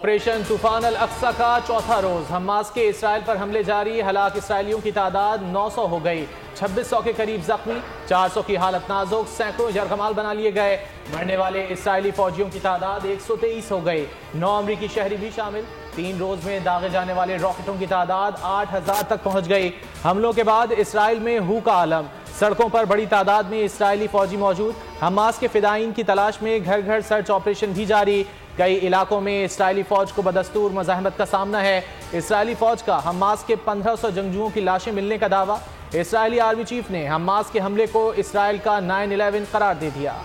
Operation तूफान अल अक्सा का चौथा रोज हमास के इसराइल पर हमले जारी। हलाक इसराइलियों की तादाद 900 हो गई, 2600 के करीब जख्मी, 400 की हालत नाजुक, सैकड़ों यरगमाल बना लिए गए। मरने वाले इसराइली फौजियों की तादाद 123 हो गई, 9 अमरीकी शहरी भी शामिल। 3 रोज में दागे जाने वाले रॉकेटों की तादाद 8000 तक पहुंच गई। हमलों के बाद इसराइल में हू का आलम, सड़कों पर बड़ी तादाद में इसराइली फौजी मौजूद। हमास के फिदायीन की तलाश में घर घर सर्च ऑपरेशन भी जारी। कई इलाकों में इसराइली फौज को बदस्तूर मज़ाहमत का सामना है। इसराइली फौज का हमास के 1500 जंगजुओं की लाशें मिलने का दावा। इसराइली आर्मी चीफ ने हमास के हमले को इसराइल का 9/11 करार दे दिया।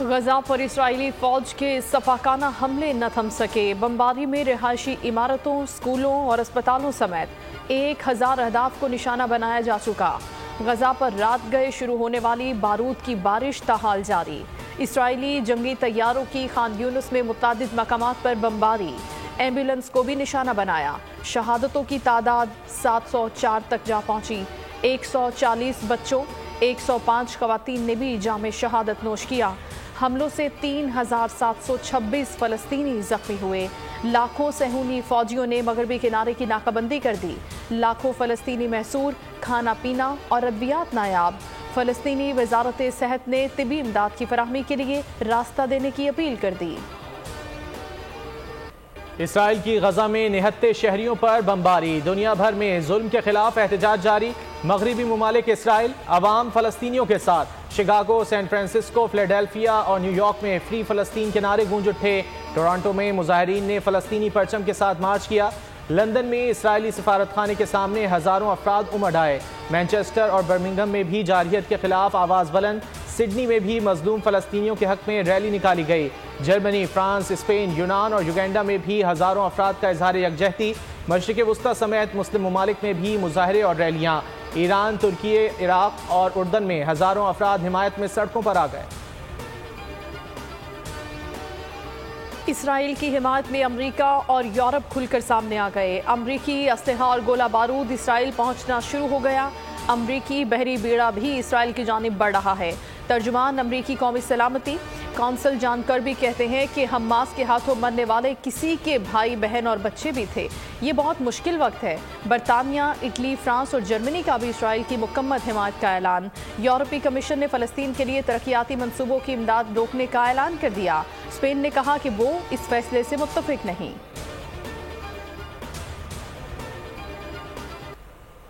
गजा पर इसराइली फौज के सफाकाना हमले न थम सके। बमबारी में रिहायशी इमारतों, स्कूलों और अस्पतालों समेत 1000 अहदाफ को निशाना बनाया जा चुका। गजा पर रात गए शुरू होने वाली बारूद की बारिश ताहाल जारी। इसराइली जंगी तैयारों की खान यूनुस में मुतादिद मकामात पर बमबारी। एम्बुलेंस को भी निशाना बनाया। शहादतों की तादाद 704 तक जा पहुंची। 140 बच्चों, 105 खवातीन ने भी जाम शहादत नोश किया। हमलों से 3726 फलस्तीनी जख्मी हुए। लाखों सहूनी फौजियों ने मगरबी किनारे की नाकाबंदी कर दी। लाखों फलस्तीनी महसूर, खाना पीना और अद्वियात नायाब। फलस्तीनी वजारत सेहत ने तिबी इमदाद की फराहमी के लिए रास्ता देने की अपील कर दी। इसराइल की गजा में निहत्ते शहरियों पर बमबारी। दुनिया भर में जुल्म के खिलाफ एहतजाज जारी। मगरबी मुमालिक इसराइल अवाम फलस्तीनियों के साथ। शिकागो, सैन फ्रांसिस्को, फिलाडेल्फिया और न्यूयॉर्क में फ्री फलस्तीन के नारे गूंज उठे। टोरंटो में मुजाहिरीन ने फलस्तीनी परचम के साथ मार्च किया। लंदन में इसराइली सफारतखाने के सामने हजारों अफराद उमड़ आए। मैनचेस्टर और बर्मिंघम में भी जारहियत के खिलाफ आवाज बुलंद। सिडनी में भी मजलूम फलस्तीनियों के हक में रैली निकाली गई। जर्मनी, फ्रांस, स्पेन, यूनान और युगांडा में भी हजारों अफराद का इजहार यकजहती। मशरिक़ वुस्ता समेत मुस्लिम ममालिक में भी मुजाहरे और रैलियाँ। ईरान, तुर्की, इराक और उर्दन में हजारों अफराद हिमायत में सड़कों पर आ गए। इसराइल की हिमायत में अमेरिका और यूरोप खुलकर सामने आ गए। अमरीकी असलहा और गोला बारूद इसराइल पहुंचना शुरू हो गया। अमरीकी बहरी बेड़ा भी इसराइल की जानिब बढ़ रहा है। तर्जुमान अमरीकी कौमी सलामती कौंसल जॉन कर्बी कहते हैं कि हमास के हाथों मरने वाले किसी के भाई बहन और बच्चे भी थे। ये बहुत मुश्किल वक्त है। बरतानिया, इटली, फ्रांस और जर्मनी का भी इसराइल की मुकम्मल हिमायत का ऐलान। यूरोपीय कमीशन ने फ़लस्तीन के लिए तरक्याती मंसूबों की इमदाद रोकने का ऐलान कर दिया। स्पेन ने कहा कि वो इस फैसले से मुत्तफिक नहीं।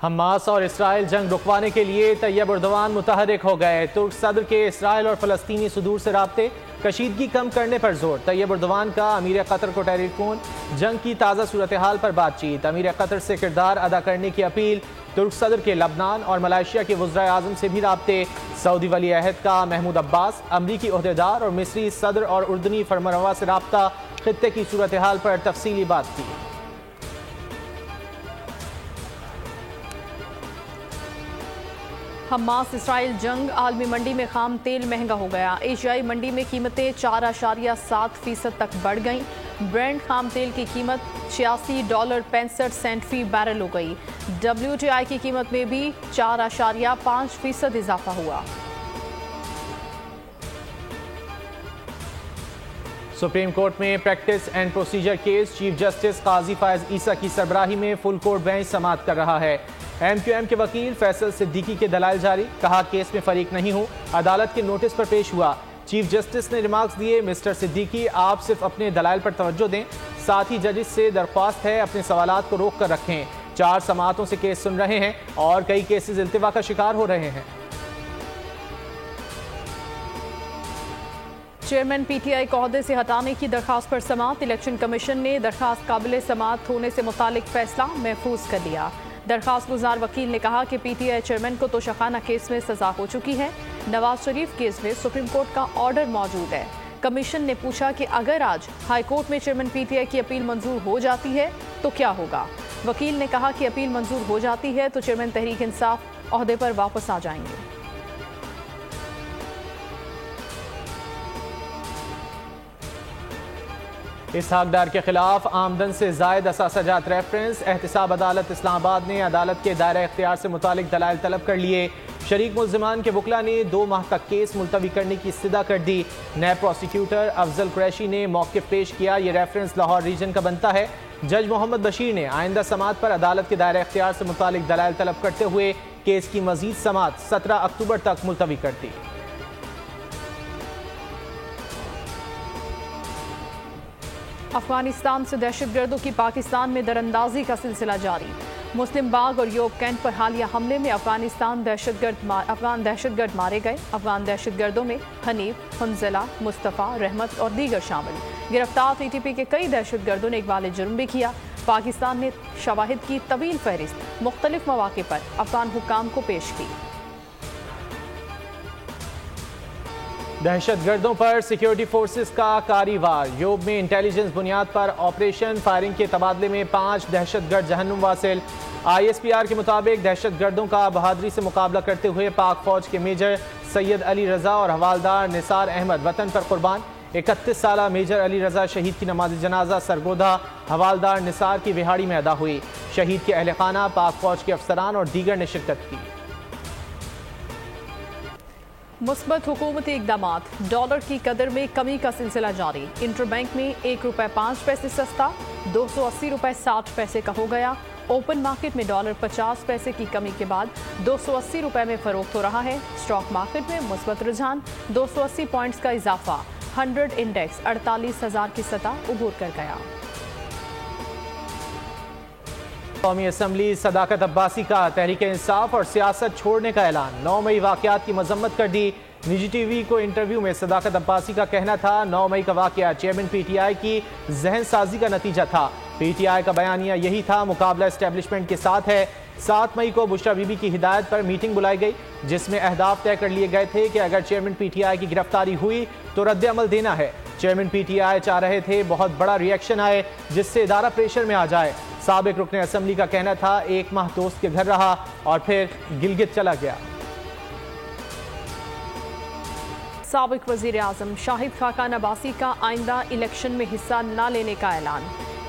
हमास और इसराइल जंग रुकवाने के लिए तैयब एर्दोगान मुतहरिक हो गए। तुर्क सदर के इसराइल और फलस्तीनी सुदूर से राब्ते, कशीदगी कम करने पर जोर। तैयब एर्दोगान का अमीर कतर को टेलीफोन, जंग की ताज़ा सूरत हाल पर बातचीत। अमीर कतर से किरदार अदा करने की अपील। तुर्क सदर के लबनान और मलेशिया के वज़ीर आज़म से भी राब्ते। सऊदी वली अहद का महमूद अब्बास, अमरीकी ओहदेदार और मिस्री सदर और उर्दनी फरमनरवा से राब्ता। खित्ते की सूरत हाल पर तफसीली बात की। हमास इसराइल जंग। आलमी मंडी में खाम तेल महंगा हो गया। एशियाई मंडी में कीमतें 4.7% तक बढ़ गईं। ब्रेंट खाम तेल की कीमत $86.65 फी बैरल हो गई। WTI की कीमत में भी 4.5% इजाफा हुआ। सुप्रीम कोर्ट में practice and procedure case. Chief justice Qazi Faez Isa की सरबराही में फुल कोर्ट बेंच समाअत कर रहा है। MQM के वकील फैसल सिद्दीकी के दलाइल जारी। कहा केस में फरीक नहीं हूं, अदालत के नोटिस पर पेश हुआ। चीफ जस्टिस ने रिमार्क्स दिए, मिस्टर सिद्दीकी आप सिर्फ अपने दलाइल पर तवज्जो दें। साथ ही जजिस से दरख्वास्त है अपने सवालात को रोक कर रखें। 4 समाअतों से केस सुन रहे हैं और कई केसेस इल्तिवा का शिकार हो रहे हैं। चेयरमैन PTI को ओहदे से हटाने की दरखास्त पर समाअत। इलेक्शन कमीशन ने दरखास्त काबिल समाअत होने से मुतालिक फैसला महफूज कर लिया। दरखास्त गुजार वकील ने कहा कि PTI चेयरमैन को तोशाखाना केस में सजा हो चुकी है। नवाज शरीफ केस में सुप्रीम कोर्ट का ऑर्डर मौजूद है। कमीशन ने पूछा कि अगर आज हाई कोर्ट में चेयरमैन PTI की अपील मंजूर हो जाती है तो क्या होगा। वकील ने कहा कि अपील मंजूर हो जाती है तो चेयरमैन तहरीक इंसाफ ओहदे पर वापस आ जाएंगे। इसहाक डार के खिलाफ आमदन से जायद असासाजात रेफरेंस। एहतिसाब अदालत इस्लामाबाद ने अदालत के दायरा इख्तियार से मुतालिक दलाइल तलब कर लिए। शरीक मुल्जिमान के वकला ने 2 माह तक केस मुलतवी करने की इस्तदा कर दी। नैब प्रोसिक्यूटर अफजल कुरैशी ने मौक़िफ़ पेश किया। ये रेफरेंस लाहौर रीजन का बनता है। जज मोहम्मद बशीर ने आइंदा समात पर अदालत के दायरा इख्तियार से मुतालिक दलाइल तलब करते हुए केस की मजीद समात 17 अक्टूबर तक मुलतवी कर दी। अफगानिस्तान से दहशतगर्दों की पाकिस्तान में दरअंदाजी का सिलसिला जारी। मुस्लिम बाग और योग कैंट पर हालिया हमले में अफगान दहशतगर्द मारे गए। अफगान दहशतगर्दों में हनीफ, हंजला, मुस्तफ़ा, रहमत और दीगर शामिल। गिरफ्तार टीटीपी के कई दहशतगर्दों ने इकबाल जुर्म भी किया। पाकिस्तान ने शवाहिद की तवील फहरिस्त मुख्तलिफ मौके पर अफगान हुक्काम को पेश की। दहशतगर्दों पर सिक्योरिटी फोर्सेस का कारी-वार। योब में इंटेलिजेंस बुनियाद पर ऑपरेशन फायरिंग के तबादले में 5 दहशतगर्द जहन्नुम वासिल। ISPR के मुताबिक दहशतगर्दों का बहादुरी से मुकाबला करते हुए पाक फौज के मेजर सैयद अली रजा और हवालदार निसार अहमद वतन पर कुर्बान। 31 साला मेजर अली रजा शहीद की नमाज जनाजा सरगोधा हवालदार निसार की विहाड़ी में अदा हुई। शहीद के अहल खाना, पाक फौज के अफसरान और दीगर ने शिरकत की। मुस्बत हुकूमती इकदामात। डॉलर की कदर में कमी का सिलसिला जारी। इंटरबैंक में ₹1.5 सस्ता 280 रुपए 60 पैसे का हो गया। ओपन मार्केट में डॉलर 50 पैसे की कमी के बाद 280 रुपए में फरोख्त हो रहा है। स्टॉक मार्केट में मुस्बत रुझान, 280 पॉइंट्स का इजाफा। 100 इंडेक्स 48,000 की सतह उबूर कर गया। कौमी असम्बली सदाकत अब्बासी का तहरीक इंसाफ और सियासत छोड़ने का ऐलान। 9 मई वाक़यात की मजम्मत कर दी। निजी टीवी को इंटरव्यू में सदाकत अब्बासी का कहना था 9 मई का वाक़या चेयरमैन PTI की जहन साजी का नतीजा था। PTI का बयानिया यही था, मुकाबला एस्टेब्लिशमेंट के साथ है। 7 मई को बुशरा बीबी की हिदायत पर मीटिंग बुलाई गई जिसमें अहदाफ तय कर लिए गए थे कि अगर चेयरमैन PTI की गिरफ्तारी हुई तो रद्द अमल देना है। चेयरमैन PTI चाह रहे थे बहुत बड़ा रिएक्शन आए जिससे इदारा प्रेशर में आ जाए। साबिक रुकने असम्बली का कहना था 1 माह दोस्त के घर रहा और फिर गिलगित चला गया। साबिक वजीर आजम शाहिद खाकान अब्बासी का आइंदा इलेक्शन में हिस्सा न लेने का ऐलान।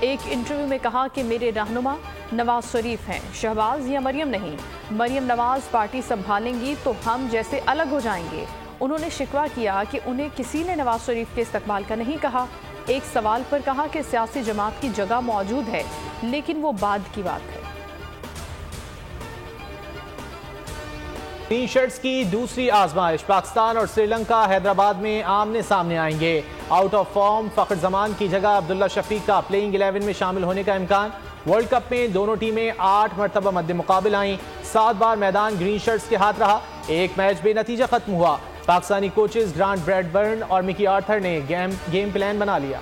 एक इंटरव्यू में कहा कि मेरे रहनुमा नवाज शरीफ हैं, शहबाज या मरियम नहीं। मरियम नवाज पार्टी संभालेंगी तो हम जैसे अलग हो जाएंगे। उन्होंने शिकवा किया कि उन्हें किसी ने नवाज शरीफ के इस्तकबाल का नहीं कहा। एक सवाल पर कहा कि सियासी जमात की जगह मौजूद है लेकिन वो बाद की बात है। टी शर्ट्स की दूसरी आजमाइश। पाकिस्तान और श्रीलंका हैदराबाद में आमने सामने आएंगे। आउट ऑफ फॉर्म फखर जमान की जगह अब्दुल्ला शफीक का प्लेइंग 11 में शामिल होने का इम्कान। वर्ल्ड कप में दोनों टीमें 8 मरतबा मद्दे मुकाबिल आईं। 7 बार मैदान ग्रीन शर्ट्स के हाथ रहा। एक मैच बेनतीजा खत्म हुआ। पाकिस्तानी कोचेस ग्रांट ब्रैडबर्न और मिकी आर्थर ने गेम प्लान बना लिया।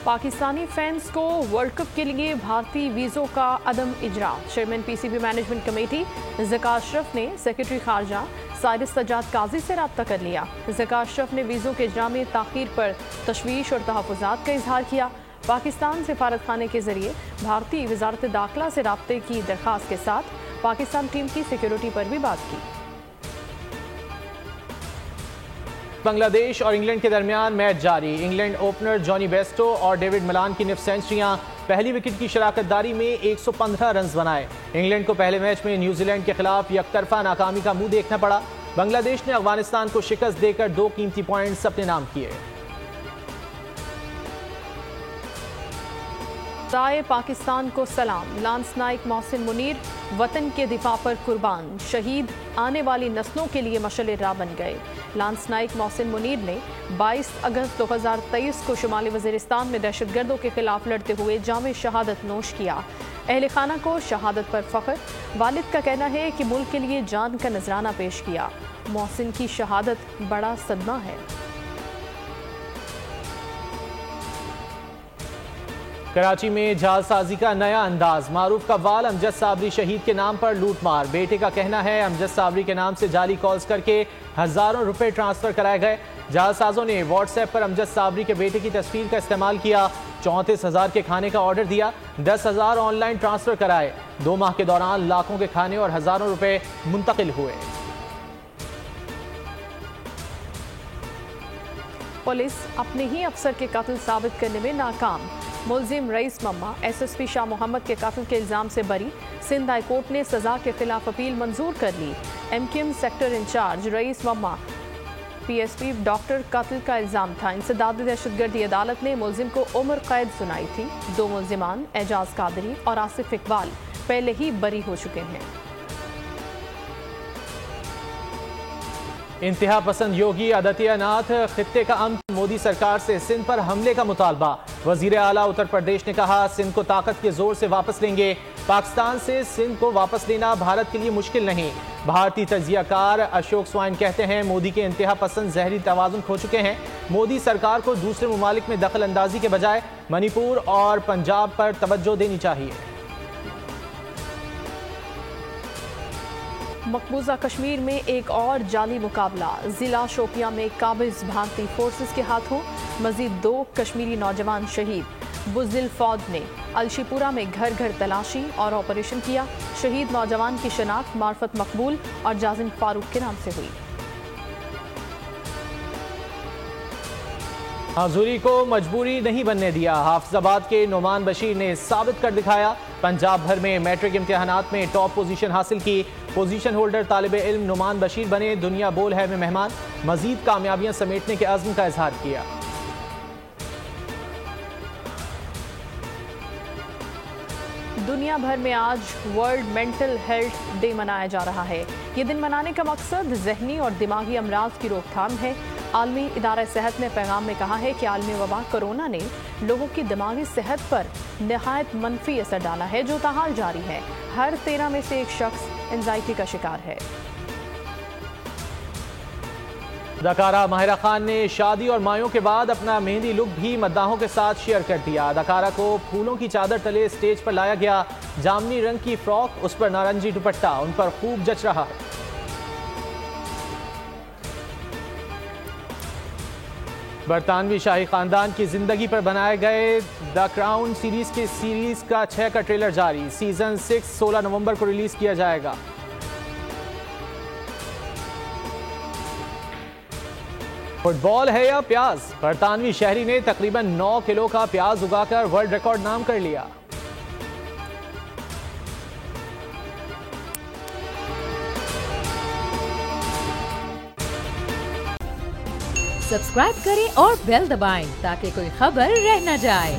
पाकिस्तानी फैंस को वर्ल्ड कप के लिए भारतीय वीज़ों का अदम इजरा। Chairman PCB management committee Zaka Ashraf ने सेक्रेटरी खारजा साइरस सजाद काजी से रब्ता कर लिया। ज़का अशरफ ने वीज़ों के इजरा में ताख़ीर पर तशवीश और तहफ़्फ़ुज़ात का इजहार किया। पाकिस्तान सिफारत खाने के जरिए भारतीय वज़ारत दाखिला से रब्ते की दरख्वास्त के साथ पाकिस्तान टीम की सिक्योरिटी पर भी बात की। बांग्लादेश और इंग्लैंड के दरमियान मैच जारी। इंग्लैंड ओपनर जॉनी बेस्टो और डेविड मिलान की निफ सेंचुरियां। पहली विकेट की शराकतदारी में 115 रन बनाए। इंग्लैंड को पहले मैच में न्यूजीलैंड के खिलाफ यकतरफा नाकामी का मुंह देखना पड़ा। बांग्लादेश ने अफगानिस्तान को शिकस्त देकर 2 कीमती पॉइंट्स अपने नाम किए। राय पाकिस्तान को सलाम। लांस नाइक मोहसिन मुनीर वतन के दिफा पर कुर्बान। शहीद आने वाली नस्लों के लिए मशअल राह बन गए। लांस नाइक मोहसिन मुनीर ने 22 अगस्त 2023 को शुमाली वज़ीरिस्तान में दहशतगर्दों के खिलाफ लड़ते हुए जामे शहादत नोश किया। अहले खाना को शहादत पर फ़ख्र। वालिद का कहना है कि मुल्क के लिए जान का नजराना पेश किया। मोहसिन की शहादत बड़ा सदमा है। कराची में जालसाजी का नया अंदाज। मारूफ कव्वाल अमजद साबरी शहीद के नाम पर लूटमार। बेटे का कहना है अमजद साबरी के नाम से जाली कॉल्स करके हजारों रुपए ट्रांसफर कराए गए। जालसाजों ने व्हाट्सएप पर अमजद साबरी के बेटे की तस्वीर का इस्तेमाल किया। 34,000 के खाने का ऑर्डर दिया। 10,000 ऑनलाइन ट्रांसफर कराए। 2 माह के दौरान लाखों के खाने और हजारों रुपए मुंतकिल हुए। पुलिस अपने ही अफसर के कत्ल साबित करने में नाकाम। मुलजिम रईस मम्मा SSP शाह मोहम्मद के कत्ल के इल्जाम से बरी। सिंध हाई कोर्ट ने सजा के खिलाफ अपील मंजूर कर ली। MQM सेक्टर इंचार्ज रईस मम्मा PSP डॉक्टर कत्ल का इल्जाम था। इंसदाद दहशतगर्दी अदालत ने मुलजिम को उम्र कैद सुनाई थी। 2 मुलजिमान एजाज कादरी और आसिफ इकबाल पहले ही बरी हो चुके हैं। इंतहा पसंद योगी आदित्यनाथ खित्ते का अमन, मोदी सरकार से सिंध पर हमले का मुतालबा। वजीर आला उत्तर प्रदेश ने कहा सिंध को ताकत के जोर से वापस लेंगे। पाकिस्तान से सिंध को वापस लेना भारत के लिए मुश्किल नहीं। भारतीय तजियाकार अशोक स्वाइन कहते हैं मोदी के इंतहा पसंद जहरी तवाजुन खो चुके हैं। मोदी सरकार को दूसरे ममालिक में दखल अंदाजी के बजाय मणिपुर और पंजाब पर तवज्जो देनी चाहिए। मकबूजा कश्मीर में एक और जाली मुकाबला। जिला शोपियां में काबिज भारतीय फोर्सेस के हाथों मजीद 2 कश्मीरी नौजवान शहीद। बुज़दिल फौज ने अलशीपुरा में घर घर तलाशी और ऑपरेशन किया। शहीद नौजवान की शनाख्त मार्फत मकबूल और जाजिम फारूक के नाम से हुई। हाजुरी को मजबूरी नहीं बनने दिया। हाफिजाबाद के नुमान बशीर ने साबित कर दिखाया। पंजाब भर में मैट्रिक इम्तिहानात में टॉप पोजीशन हासिल की। पोजीशन होल्डर तालिब इल्म नुमान बशीर बने दुनिया बोल है में मेहमान। मजीद कामयाबियां समेटने के अज़्म का इजहार किया। दुनिया भर में आज वर्ल्ड मेंटल हेल्थ डे मनाया जा रहा है। ये दिन मनाने का मकसद जहनी और दिमागी अमराज की रोकथाम है। आलमी इदारा सेहत ने पैगाम में कहा है कि आलमी वबा कोरोना ने लोगों की दिमागी सेहत पर नहायत मनफी असर डाला है, जो ताहाल जारी है। हर 13 में से एक शख्स एंजाइटी का शिकार है। अदाकारा माहिरा खान ने शादी और मायों के बाद अपना मेहंदी लुक भी मद्दाहों के साथ शेयर कर दिया। अदाकारा को फूलों की चादर तले स्टेज पर लाया गया। जामनी रंग की फ्रॉक, उस पर नारंगी दुपट्टा उन पर खूब जच रहा है। बरतानवी शाही खानदान की जिंदगी पर बनाए गए द क्राउन सीरीज का 6 का ट्रेलर जारी। सीजन 6 16 नवंबर को रिलीज किया जाएगा। फुटबॉल है या प्याज? बरतानवी शहरी ने तकरीबन 9 किलो का प्याज उगाकर वर्ल्ड रिकॉर्ड नाम कर लिया। सब्सक्राइब करें और बेल दबाएं ताकि कोई खबर रह न जाए।